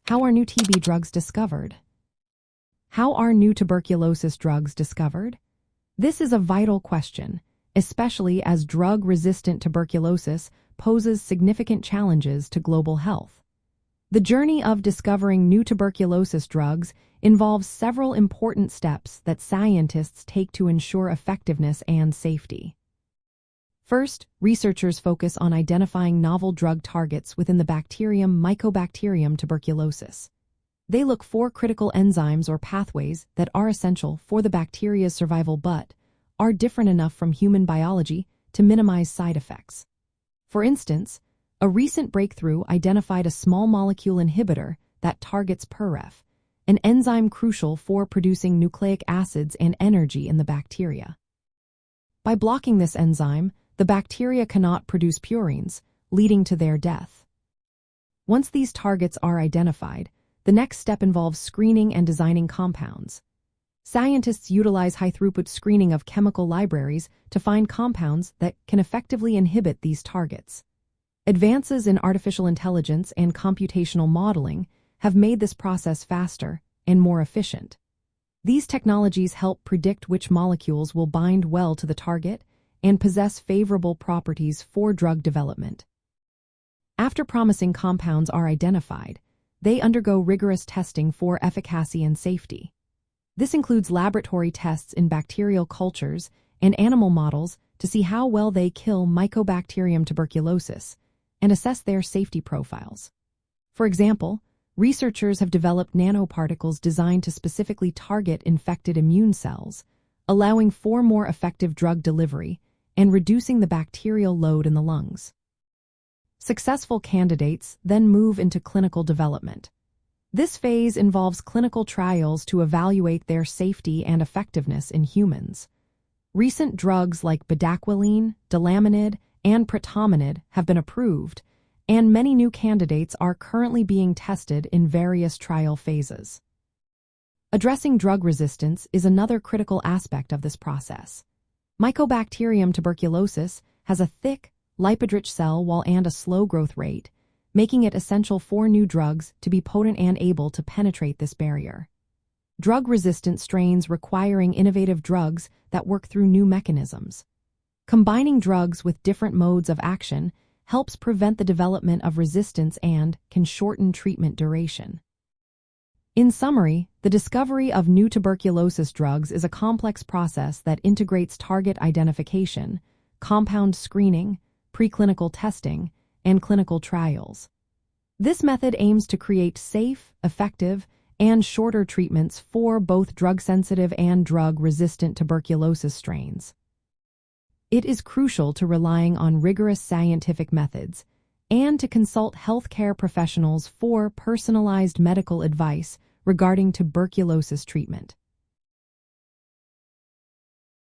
How are new TB drugs discovered? How are new tuberculosis drugs discovered? This is a vital question, especially as drug-resistant tuberculosis poses significant challenges to global health. The journey of discovering new tuberculosis drugs involves several important steps that scientists take to ensure effectiveness and safety. First, researchers focus on identifying novel drug targets within the bacterium Mycobacterium tuberculosis. They look for critical enzymes or pathways that are essential for the bacteria's survival but are different enough from human biology to minimize side effects. For instance, a recent breakthrough identified a small molecule inhibitor that targets PRF, an enzyme crucial for producing nucleic acids and energy in the bacteria. By blocking this enzyme, the bacteria cannot produce purines, leading to their death. Once these targets are identified, the next step involves screening and designing compounds. Scientists utilize high-throughput screening of chemical libraries to find compounds that can effectively inhibit these targets. Advances in artificial intelligence and computational modeling have made this process faster and more efficient. These technologies help predict which molecules will bind well to the target and possess favorable properties for drug development. After promising compounds are identified, they undergo rigorous testing for efficacy and safety. This includes laboratory tests in bacterial cultures and animal models to see how well they kill Mycobacterium tuberculosis and assess their safety profiles. For example, researchers have developed nanoparticles designed to specifically target infected immune cells, allowing for more effective drug delivery and reducing the bacterial load in the lungs. Successful candidates then move into clinical development. This phase involves clinical trials to evaluate their safety and effectiveness in humans. Recent drugs like bedaquiline, delamanid, and pretomanid have been approved, and many new candidates are currently being tested in various trial phases. Addressing drug resistance is another critical aspect of this process. Mycobacterium tuberculosis has a thick, lipid-rich cell wall and a slow growth rate, making it essential for new drugs to be potent and able to penetrate this barrier. Drug-resistant strains requiring innovative drugs that work through new mechanisms. Combining drugs with different modes of action helps prevent the development of resistance and can shorten treatment duration. In summary, the discovery of new tuberculosis drugs is a complex process that integrates target identification, compound screening, preclinical testing, and clinical trials. This method aims to create safe, effective, and shorter treatments for both drug-sensitive and drug-resistant tuberculosis strains. It is crucial to relying on rigorous scientific methods and to consult healthcare professionals for personalized medical advice regarding tuberculosis treatment.